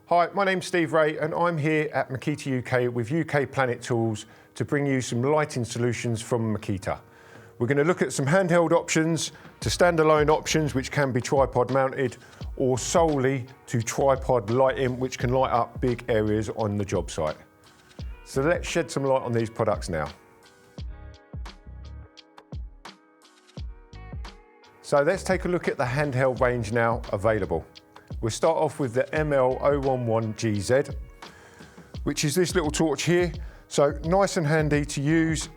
Hi, my name's Steve Ray and I'm here at Makita UK with UK Planet Tools to bring you some lighting solutions from Makita. We're going to look at some handheld options to standalone options which can be tripod mounted or solely to tripod lighting which can light up big areas on the job site. So let's shed some light on these products now. So let's take a look at the handheld range now available. We'll start off with the ML011GZ, which is this little torch here. So nice and handy to use,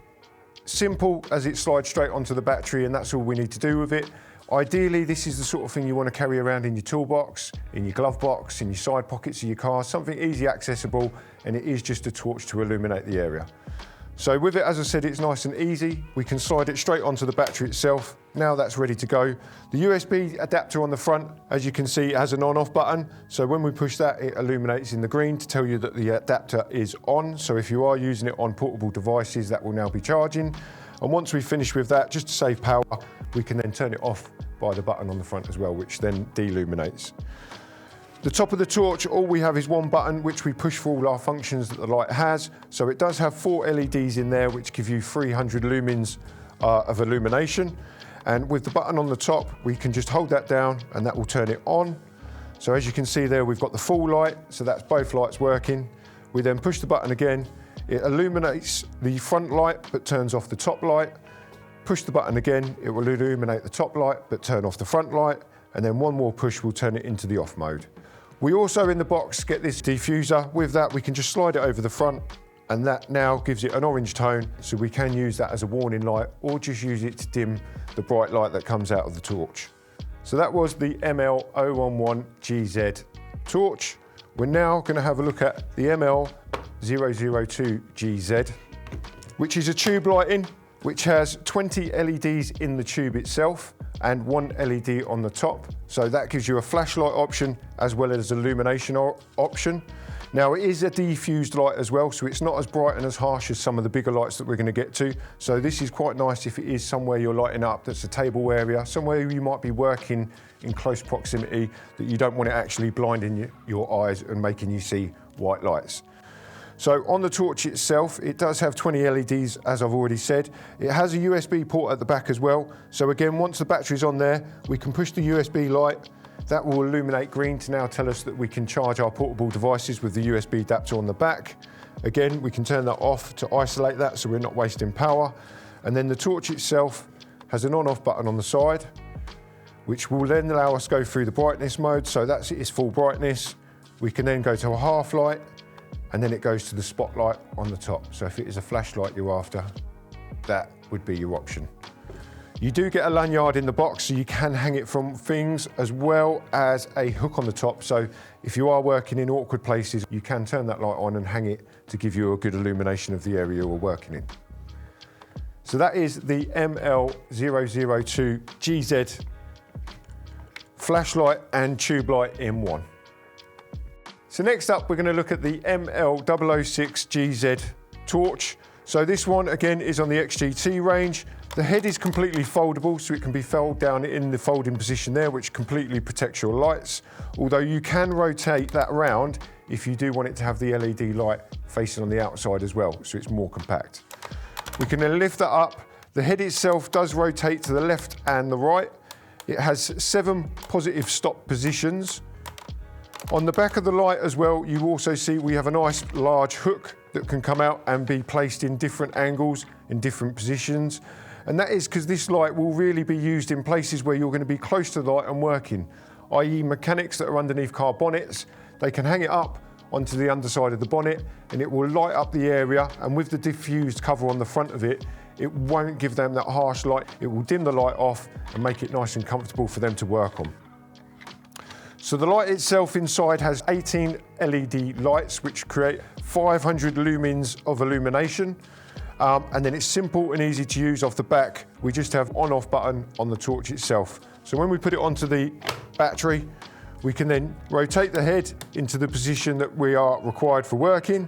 simple as it slides straight onto the battery and that's all we need to do with it. Ideally, this is the sort of thing you want to carry around in your toolbox, in your glove box, in your side pockets of your car, something easy accessible, and it is just a torch to illuminate the area. So with it, as I said, it's nice and easy. We can slide it straight onto the battery itself. Now that's ready to go. The USB adapter on the front, as you can see, has an on-off button. So when we push that, it illuminates in the green to tell you that the adapter is on. So if you are using it on portable devices, that will now be charging. And once we finish with that, just to save power, we can then turn it off by the button on the front as well, which then deluminates. The top of the torch, all we have is one button which we push for all our functions that the light has. So it does have 4 LEDs in there which give you 300 lumens of illumination. And with the button on the top, we can just hold that down and that will turn it on. So as you can see there, we've got the full light, so that's both lights working. We then push the button again, it illuminates the front light but turns off the top light. Push the button again, it will illuminate the top light but turn off the front light. And then one more push will turn it into the off mode. We also in the box get this diffuser. With that we can just slide it over the front and that now gives it an orange tone, so we can use that as a warning light or just use it to dim the bright light that comes out of the torch. So that was the ML011GZ torch. We're now going to have a look at the ML002GZ, which is a tube lighting which has 20 LEDs in the tube itself and 1 LED on the top. So that gives you a flashlight option as well as illumination option. Now it is a diffused light as well, so it's not as bright and as harsh as some of the bigger lights that we're going to get to. So this is quite nice if it is somewhere you're lighting up that's a table area, somewhere you might be working in close proximity that you don't want it actually blinding your eyes and making you see white lights. So on the torch itself, it does have 20 LEDs, as I've already said. It has a USB port at the back as well. So again, once the battery's on there, we can push the USB light. That will illuminate green to now tell us that we can charge our portable devices with the USB adapter on the back. Again, we can turn that off to isolate that so we're not wasting power. And then the torch itself has an on-off button on the side, which will then allow us to go through the brightness mode. So that's its full brightness. We can then go to a half light, and then it goes to the spotlight on the top. So if it is a flashlight you're after, that would be your option. You do get a lanyard in the box, so you can hang it from things as well as a hook on the top. So if you are working in awkward places, you can turn that light on and hang it to give you a good illumination of the area you're working in. So that is the ML002GZ flashlight and tube light in one. So next up, we're going to look at the ML006GZ torch. So this one, again, is on the XGT range. The head is completely foldable, so it can be folded down in the folding position there, which completely protects your lights. Although you can rotate that round if you do want it to have the LED light facing on the outside as well, so it's more compact. We can then lift that up. The head itself does rotate to the left and the right. It has 7 positive stop positions. On the back of the light as well, you also see we have a nice large hook that can come out and be placed in different angles, in different positions. And that is because this light will really be used in places where you're going to be close to the light and working, i.e. mechanics that are underneath car bonnets. They can hang it up onto the underside of the bonnet and it will light up the area, and with the diffused cover on the front of it, it won't give them that harsh light. It will dim the light off and make it nice and comfortable for them to work on. So the light itself inside has 18 LED lights which create 500 lumens of illumination. And then it's simple and easy to use off the back. We just have on-off button on the torch itself. So when we put it onto the battery, we can then rotate the head into the position that we are required for working.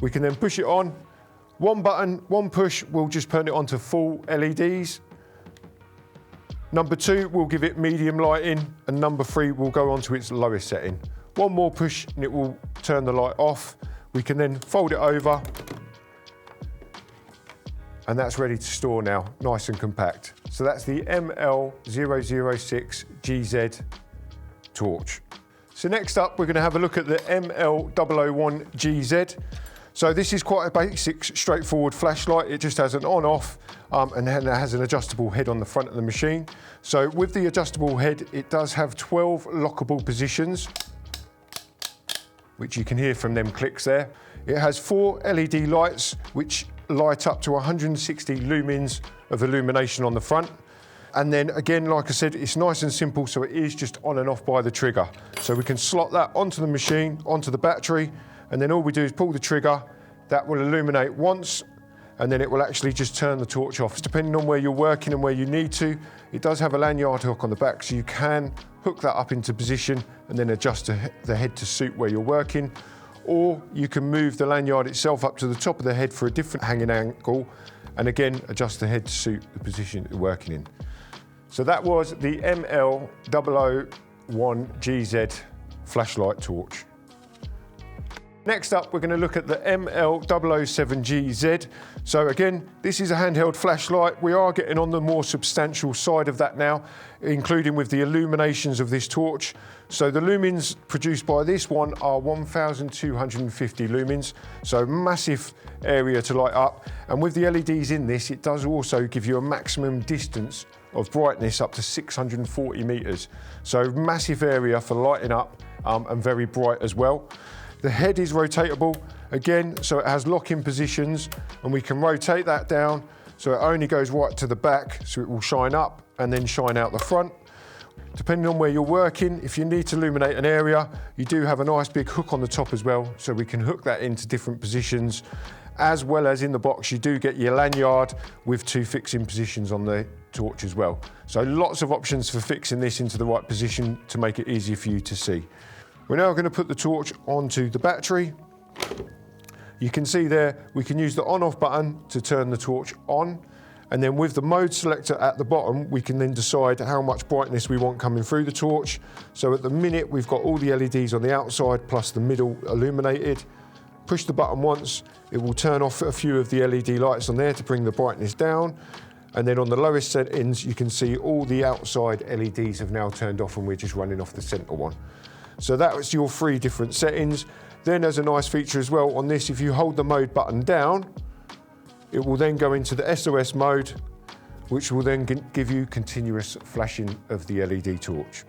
We can then push it on. One button, one push will just turn it onto full LEDs. Number 2 will give it medium lighting, and number 3 will go onto its lowest setting. One more push and it will turn the light off. We can then fold it over and that's ready to store now, nice and compact. So that's the ML006GZ torch. So next up, we're going to have a look at the ML001GZ. So this is quite a basic, straightforward flashlight. It just has an on-off and then it has an adjustable head on the front of the machine. So with the adjustable head, it does have 12 lockable positions, which you can hear from them clicks there. It has 4 LED lights, which light up to 160 lumens of illumination on the front. And then again, like I said, it's nice and simple, so it is just on and off by the trigger. So we can slot that onto the machine, onto the battery, and then all we do is pull the trigger. That will illuminate once, and then it will actually just turn the torch off. Depending on where you're working and where you need to, it does have a lanyard hook on the back, so you can hook that up into position and then adjust the head to suit where you're working. Or you can move the lanyard itself up to the top of the head for a different hanging angle, and again, adjust the head to suit the position that you're working in. So that was the ML001GZ flashlight torch. Next up, we're going to look at the ML007GZ. So again, this is a handheld flashlight. We are getting on the more substantial side of that now, including with the illuminations of this torch. So the lumens produced by this one are 1,250 lumens, so massive area to light up. And with the LEDs in this, it does also give you a maximum distance of brightness up to 640 meters. So massive area for lighting up and very bright as well. The head is rotatable again, so it has lock-in positions, and we can rotate that down so it only goes right to the back, so it will shine up and then shine out the front. Depending on where you're working, if you need to illuminate an area, you do have a nice big hook on the top as well, so we can hook that into different positions. As well as in the box, you do get your lanyard with 2 fixing positions on the torch as well. So lots of options for fixing this into the right position to make it easier for you to see. We're now going to put the torch onto the battery. You can see there, we can use the on-off button to turn the torch on. And then with the mode selector at the bottom, we can then decide how much brightness we want coming through the torch. So at the minute, we've got all the LEDs on the outside plus the middle illuminated. Push the button once, it will turn off a few of the LED lights on there to bring the brightness down. And then on the lowest settings, you can see all the outside LEDs have now turned off and we're just running off the center one. So that was your 3 different settings. Then there's a nice feature as well on this. If you hold the mode button down, it will then go into the SOS mode, which will then give you continuous flashing of the LED torch.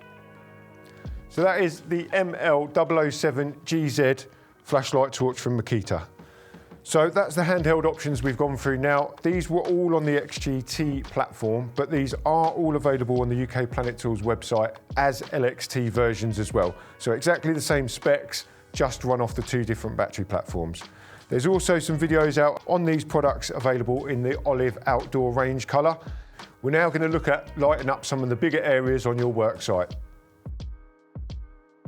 So that is the ML007GZ flashlight torch from Makita. So that's the handheld options we've gone through now. These were all on the XGT platform, but these are all available on the UK Planet Tools website as LXT versions as well. So exactly the same specs, just run off the 2 different battery platforms. There's also some videos out on these products available in the olive outdoor range colour. We're now going to look at lighting up some of the bigger areas on your work site.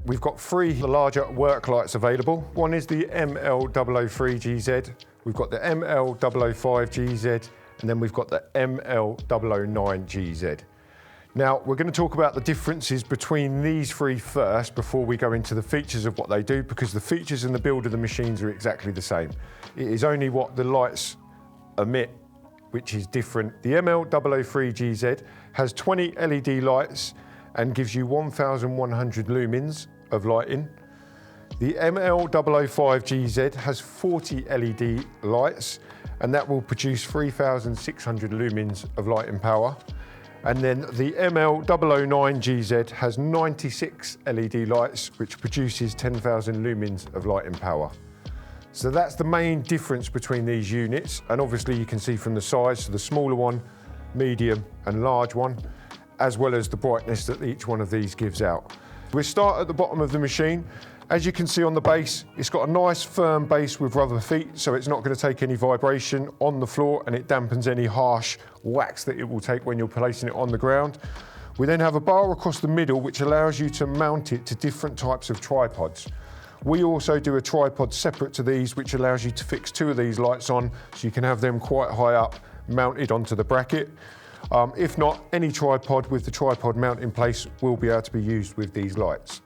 We've got 3 larger work lights available. One is the ML003GZ, we've got the ML005GZ, and then we've got the ML009GZ. Now, we're going to talk about the differences between these 3 first before we go into the features of what they do, because the features and the build of the machines are exactly the same. It is only what the lights emit which is different. The ML003GZ has 20 LED lights and gives you 1,100 lumens of lighting. The ML005GZ has 40 LED lights and that will produce 3,600 lumens of lighting power. And then the ML009GZ has 96 LED lights which produces 10,000 lumens of lighting power. So that's the main difference between these units, and obviously you can see from the size, so the smaller one, medium and large one, as well as the brightness that each one of these gives out. We'll start at the bottom of the machine. As you can see on the base, it's got a nice firm base with rubber feet, so it's not going to take any vibration on the floor and it dampens any harsh wax that it will take when you're placing it on the ground. We then have a bar across the middle which allows you to mount it to different types of tripods. We also do a tripod separate to these which allows you to fix 2 of these lights on, so you can have them quite high up mounted onto the bracket. If not, any tripod with the tripod mount in place will be able to be used with these lights.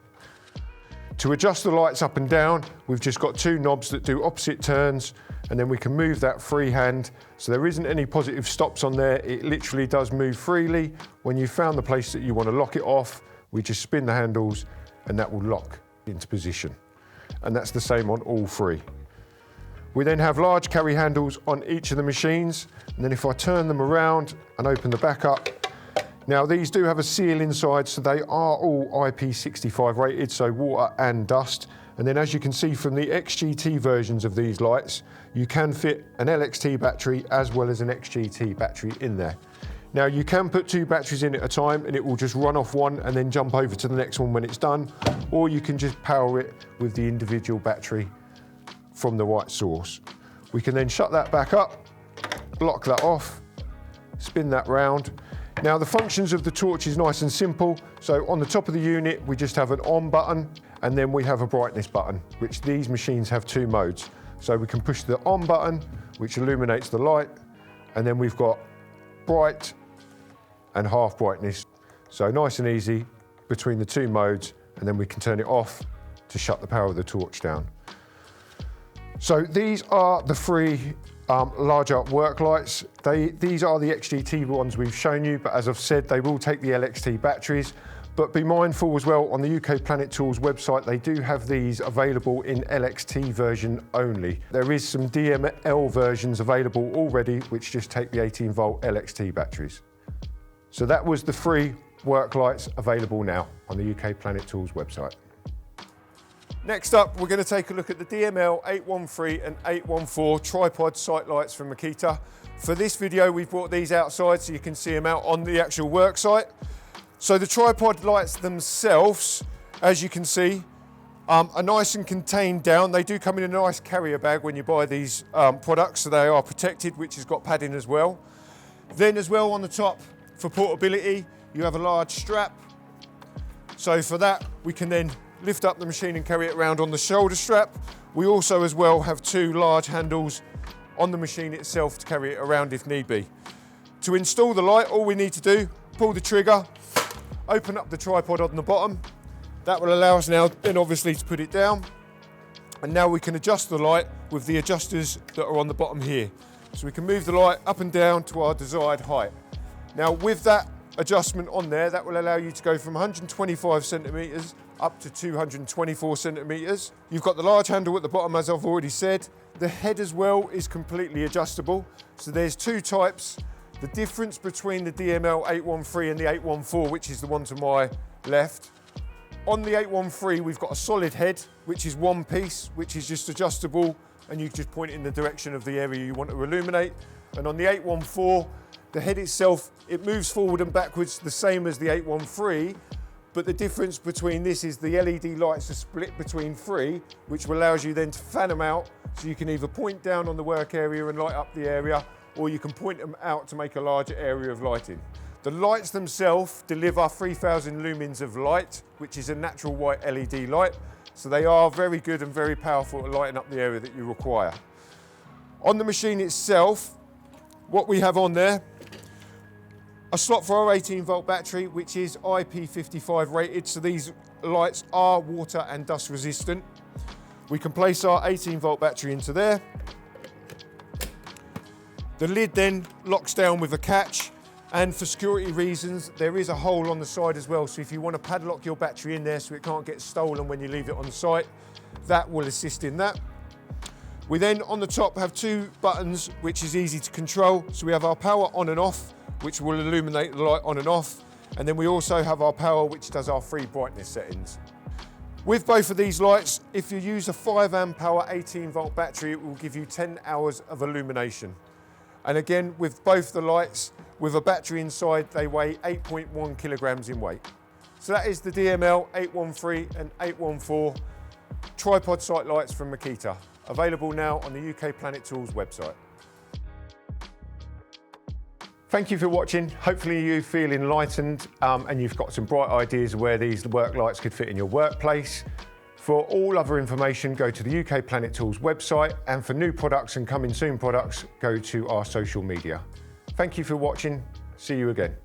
To adjust the lights up and down, we've just got two knobs that do opposite turns, and then we can move that freehand. So there isn't any positive stops on there. It literally does move freely. When you've found the place that you want to lock it off, we just spin the handles and that will lock into position. And that's the same on all three. We then have large carry handles on each of the machines. And then if I turn them around and open the back up, now these do have a seal inside, so they are all IP65 rated, so water and dust. And then as you can see from the XGT versions of these lights, you can fit an LXT battery as well as an XGT battery in there. Now you can put two batteries in at a time and it will just run off one and then jump over to the next one when it's done, or you can just power it with the individual battery from the right source. We can then shut that back up, lock that off, spin that round. Now the functions of the torch is nice and simple. So on the top of the unit, we just have an on button and then we have a brightness button, which these machines have two modes. So we can push the on button, which illuminates the light, and then we've got bright and half brightness. So nice and easy between the two modes, and then we can turn it off to shut the power of the torch down. So these are the three larger work lights. These are the XGT ones we've shown you, but as I've said, they will take the LXT batteries. But be mindful as well, on the UK Planet Tools website, they do have these available in LXT version only. There is some DML versions available already, which just take the 18-volt LXT batteries. So that was the three work lights available now on the UK Planet Tools website. Next up, we're going to take a look at the DML 813 and 814 tripod sight lights from Makita. For this video, we've brought these outside so you can see them out on the actual work site. So the tripod lights themselves, as you can see, are nice and contained down. They do come in a nice carrier bag when you buy these products, so they are protected, which has got padding as well. Then as well on the top, for portability, you have a large strap. So for that, we can then lift up the machine and carry it around on the shoulder strap. We also as well have two large handles on the machine itself to carry it around if need be. To install the light, all we need to do, pull the trigger, open up the tripod on the bottom. That will allow us now then obviously to put it down. And now we can adjust the light with the adjusters that are on the bottom here. So we can move the light up and down to our desired height. Now with that adjustment on there, that will allow you to go from 125 centimetres up to 224 centimetres. You've got the large handle at the bottom, as I've already said. The head as well is completely adjustable. So there's two types. The difference between the DML 813 and the 814, which is the one to my left. On the 813, we've got a solid head, which is one piece, which is just adjustable, and you just point it in the direction of the area you want to illuminate. And on the 814, the head itself, it moves forward and backwards the same as the 813, but the difference between this is the LED lights are split between three, which allows you then to fan them out, so you can either point down on the work area and light up the area, or you can point them out to make a larger area of lighting. The lights themselves deliver 3000 lumens of light, which is a natural white LED light, so they are very good and very powerful at lighting up the area that you require. On the machine itself, what we have on there, a slot for our 18-volt battery, which is IP55 rated, so these lights are water and dust resistant. We can place our 18-volt battery into there. The lid then locks down with a catch, and for security reasons, there is a hole on the side as well, so if you want to padlock your battery in there so it can't get stolen when you leave it on site, that will assist in that. We then, on the top, have two buttons, which is easy to control. So we have our power on and off, which will illuminate the light on and off. And then we also have our power, which does our three brightness settings. With both of these lights, if you use a 5 amp hour 18-volt battery, it will give you 10 hours of illumination. And again, with both the lights, with a battery inside, they weigh 8.1 kilograms in weight. So that is the DML 813 and 814 tripod sight lights from Makita, available now on the UK Planet Tools website. Thank you for watching. Hopefully you feel enlightened and you've got some bright ideas of where these work lights could fit in your workplace. For all other information, go to the UK Planet Tools website, and for new products and coming soon products, go to our social media. Thank you for watching. See you again.